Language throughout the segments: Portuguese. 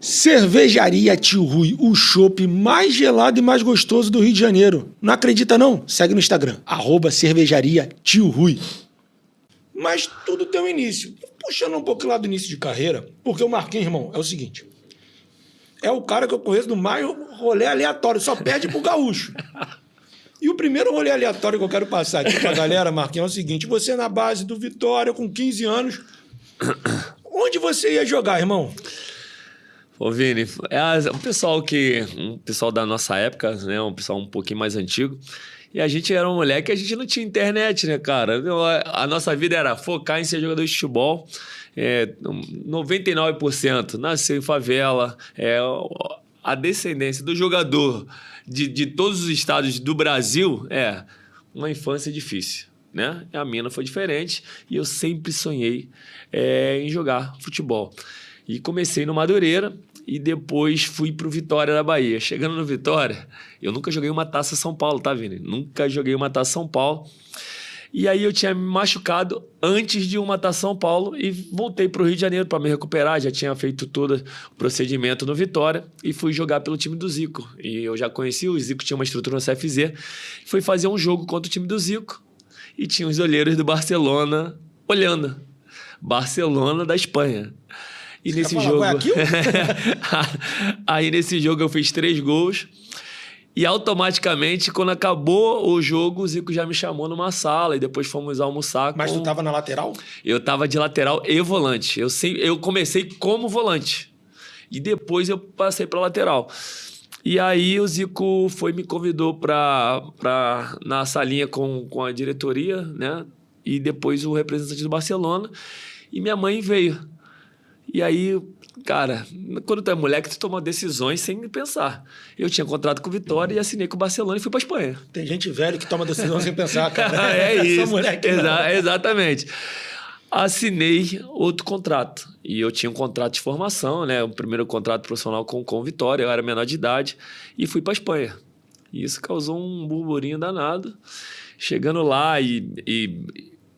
Cervejaria Tio Rui, o chopp mais gelado e mais gostoso do Rio de Janeiro. Não acredita não? Segue no Instagram, @cervejaria Tio Rui. Mas tudo tem um início. Puxando um pouco lá do início de carreira, porque o Marquinhos, irmão, é o seguinte. É o cara que eu conheço do mais rolê aleatório, só perde pro gaúcho. E o primeiro rolê aleatório que eu quero passar aqui pra galera, Marquinhos, é o seguinte. Você na base do Vitória, com 15 anos, onde você ia jogar, irmão? Ô, Vini, um pessoal da nossa época, né? Um pessoal um pouquinho mais antigo. E a gente era um moleque, a gente não tinha internet, né, cara? A nossa vida era focar em ser jogador de futebol. 99% nasceu em favela. A descendência do jogador de todos os estados do Brasil é uma infância difícil, né? A minha não foi diferente e eu sempre sonhei em jogar futebol. E comecei no Madureira e depois fui pro Vitória da Bahia. Chegando no Vitória, eu nunca joguei uma Taça São Paulo, tá, Vini? Nunca joguei uma Taça São Paulo. E aí eu tinha me machucado antes de uma Taça São Paulo e voltei pro Rio de Janeiro para me recuperar. Já tinha feito todo o procedimento no Vitória e fui jogar pelo time do Zico. E eu já conheci, o Zico tinha uma estrutura no CFZ. Fui fazer um jogo contra o time do Zico e tinha os olheiros do Barcelona olhando. Barcelona da Espanha. E nesse jogo... Aí nesse jogo eu fiz 3 gols e automaticamente, quando acabou o jogo, o Zico já me chamou numa sala e depois fomos almoçar. Mas tu tava na lateral? Eu tava de lateral e volante. Eu comecei como volante e depois eu passei para lateral. E aí o Zico me convidou na salinha com a diretoria, né? E depois o representante do Barcelona e minha mãe veio. E aí, cara, quando tu é moleque, tu toma decisões sem pensar. Eu tinha contrato com o Vitória e assinei com o Barcelona e fui pra Espanha. Tem gente velha que toma decisão sem pensar, cara. É isso. Essa moleque Exatamente. Assinei outro contrato. E eu tinha um contrato de formação, né? O primeiro contrato profissional com o Vitória. Eu era menor de idade e fui pra Espanha. E isso causou um burburinho danado. Chegando lá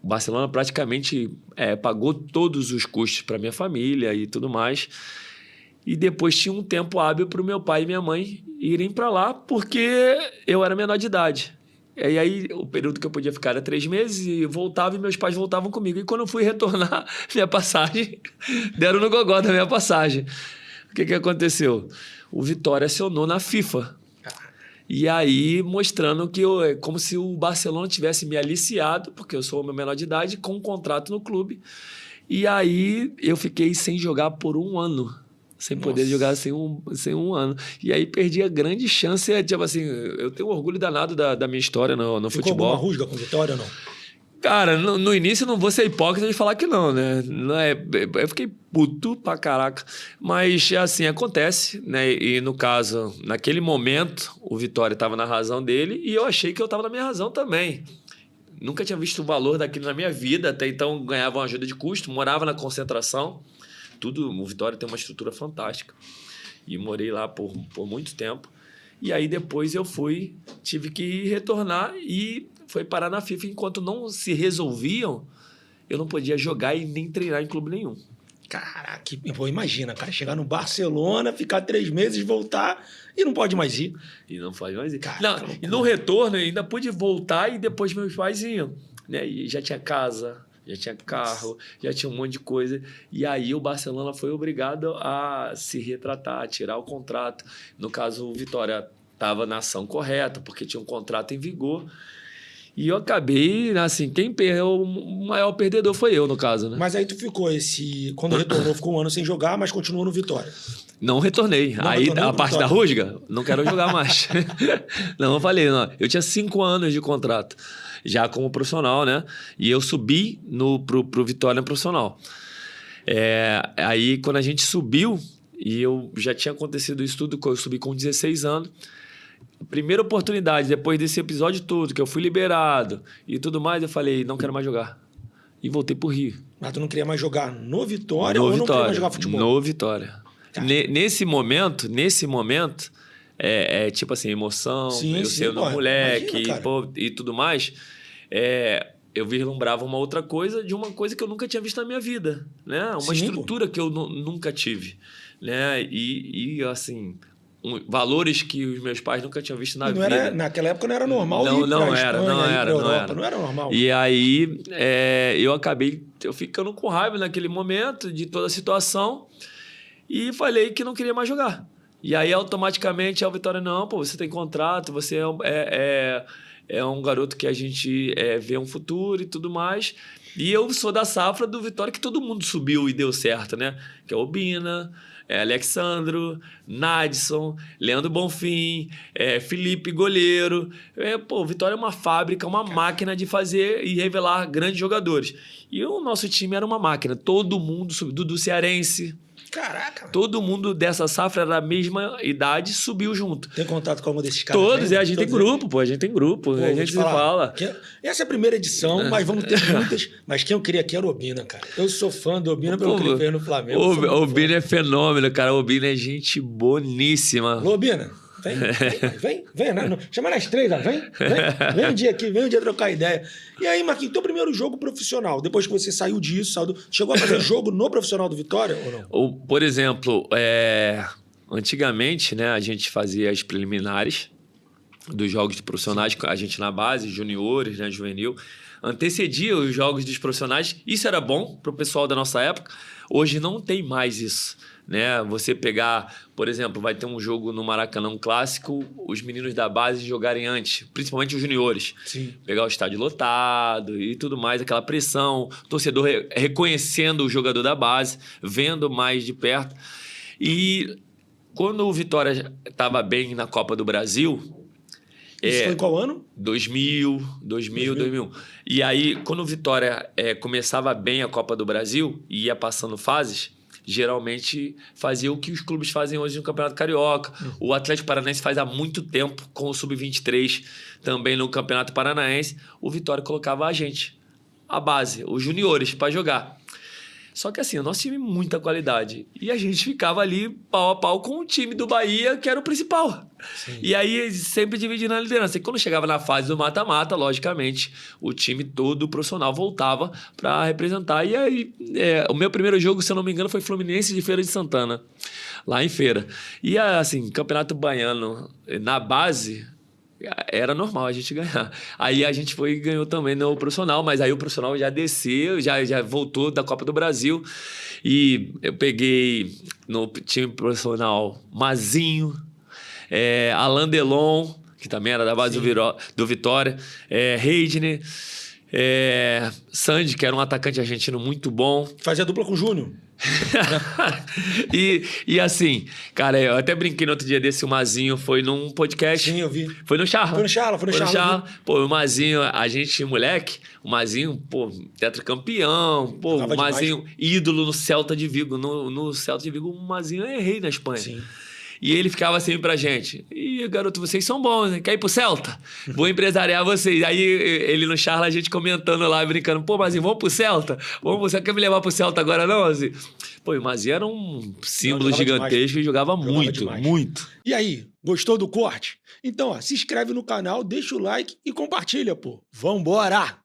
o Barcelona praticamente pagou todos os custos para minha família e tudo mais. E depois tinha um tempo hábil para o meu pai e minha mãe irem para lá porque eu era menor de idade. E aí o período que eu podia ficar era 3 meses e voltava e meus pais voltavam comigo. E quando eu fui retornar minha passagem, deram no gogó da minha passagem. O que aconteceu? O Vitória acionou na FIFA. E aí, mostrando que como se o Barcelona tivesse me aliciado, porque eu sou o meu menor de idade, com um contrato no clube. E aí, eu fiquei sem jogar por 1 ano. Sem poder jogar sem um ano. E aí, perdi a grande chance. Tipo assim, eu tenho orgulho danado da minha história no futebol. Ficou alguma rusga com Vitória ou não? Cara, no início eu não vou ser hipócrita de falar que não, né? Eu fiquei puto pra caraca. Mas, assim, acontece, né? E, no caso, naquele momento, o Vitória estava na razão dele e eu achei que eu estava na minha razão também. Nunca tinha visto o valor daquilo na minha vida. Até então, ganhava uma ajuda de custo, morava na concentração. O Vitória tem uma estrutura fantástica. E morei lá por muito tempo. E aí, depois tive que retornar e... foi parar na FIFA. Enquanto não se resolviam, eu não podia jogar e nem treinar em clube nenhum. Caraca, pô, imagina, cara, chegar no Barcelona, ficar 3 meses, voltar e não pode mais ir. E não pode mais ir. Cara, e no retorno, eu ainda pude voltar e depois meus pais iam. Né? E já tinha casa, já tinha carro, já tinha um monte de coisa. E aí o Barcelona foi obrigado a se retratar, a tirar o contrato. No caso, o Vitória estava na ação correta, porque tinha um contrato em vigor. E eu acabei, assim, o maior perdedor foi eu, no caso, né? Mas aí tu ficou quando retornou, ficou 1 ano sem jogar, mas continuou no Vitória. Não retornei. Aí a parte da rusga, não quero jogar mais. Não, eu falei, não. Eu tinha 5 anos de contrato, já como profissional, né? E eu subi pro Vitória profissional. Aí, quando a gente subiu, e eu já tinha acontecido isso tudo, eu subi com 16 anos, primeira oportunidade, depois desse episódio todo, que eu fui liberado e tudo mais, eu falei, não quero mais jogar. E voltei pro Rio. Mas tu não queria mais jogar no Vitória ou não queria mais jogar futebol? No Vitória. Nesse momento, tipo assim, emoção, eu sendo um moleque e tudo mais, eu vislumbrava uma outra coisa de uma coisa que eu nunca tinha visto na minha vida, né? Uma Sim, estrutura que eu nunca tive, né? E assim, valores que os meus pais nunca tinham visto na E não vida. era, naquela época não era normal Não, ir não pra era, Espanha, não ir era, pra não Europa. era. Não era normal. E aí eu ficando com raiva naquele momento de toda a situação e falei que não queria mais jogar. E aí automaticamente a Vitória, não, pô, você tem contrato, você é um garoto que a gente vê um futuro e tudo mais. E eu sou da safra do Vitória que todo mundo subiu e deu certo, né? Que é o Obina, Alexandro, Nadson, Leandro Bonfim, Felipe Goleiro. Pô, Vitória é uma fábrica, uma máquina de fazer e revelar grandes jogadores. E o nosso time era uma máquina. Todo mundo subiu. Dudu Cearense. Caraca. Todo mundo dessa safra era da mesma idade, subiu junto. Tem contato com algum desses caras? Todos, né? a gente tem grupo, pô. A gente tem grupo. Pô, A vou gente te se falar, fala. essa é a primeira edição, mas vamos ter muitas. Mas quem eu queria aqui era o Obina, cara. Eu sou fã do Obina pelo que ele fez no Flamengo. O Obina é fenômeno, cara. O Obina é gente boníssima. Alô, Obina, vem, né? Chama nas 3, ó. Vem um dia aqui, vem um dia trocar ideia. E aí, Marquinhos, teu primeiro jogo profissional, depois que você saiu disso, chegou a fazer jogo no profissional do Vitória ou não? Por exemplo, antigamente, né, a gente fazia as preliminares dos jogos de profissionais, a gente na base, juniores, né, juvenil, antecedia os jogos dos profissionais. Isso era bom para o pessoal da nossa época. Hoje não tem mais isso. Né? Você pegar, por exemplo, vai ter um jogo no Maracanã, um clássico, os meninos da base jogarem antes, principalmente os juniores. Sim. Pegar o estádio lotado e tudo mais, aquela pressão, torcedor reconhecendo o jogador da base, vendo mais de perto. E quando o Vitória estava bem na Copa do Brasil... Isso foi em qual ano? 2000. E aí, quando o Vitória começava bem a Copa do Brasil e ia passando fases, geralmente fazia o que os clubes fazem hoje no Campeonato Carioca. O Atlético Paranaense faz há muito tempo com o Sub-23 também no Campeonato Paranaense. O Vitória colocava a gente, a base, os juniores, para jogar. Só que assim, o nosso time muita qualidade. E a gente ficava ali pau a pau com o time do Bahia, que era o principal. Sim. E aí sempre dividindo a liderança. E quando chegava na fase do mata-mata, logicamente, o time todo profissional voltava para representar. E aí, o meu primeiro jogo, se eu não me engano, foi Fluminense de Feira de Santana, lá em Feira. E assim, Campeonato Baiano na base... Era normal a gente ganhar. Aí a gente foi e ganhou também no profissional, mas aí o profissional já desceu, já voltou da Copa do Brasil. E eu peguei no time profissional Mazinho, Alain Delon, que também era da base do Vitória, Reidner, Sandy, que era um atacante argentino muito bom. Fazia dupla com o Júnior. e assim, cara, eu até brinquei no outro dia desse, o Mazinho foi num podcast. Sim, eu vi. Foi no Charla. Foi no Charla. Pô, o Mazinho, a gente, moleque, o Mazinho, pô, tetracampeão, pô, o Mazinho, demais. Ídolo no Celta de Vigo. No Celta de Vigo, o Mazinho é rei na Espanha. Sim. E ele ficava assim pra gente: "Ih, garoto, vocês são bons, né? Quer ir pro Celta? Vou empresariar vocês." Aí ele no Charla, a gente comentando lá, brincando: "Pô, Mazinho, vamos pro Celta? Você quer me levar pro Celta agora não?" Assim, pô, o Mazinho era um símbolo gigantesco e jogava muito. E aí, gostou do corte? Então, ó, se inscreve no canal, deixa o like e compartilha, pô. Vambora!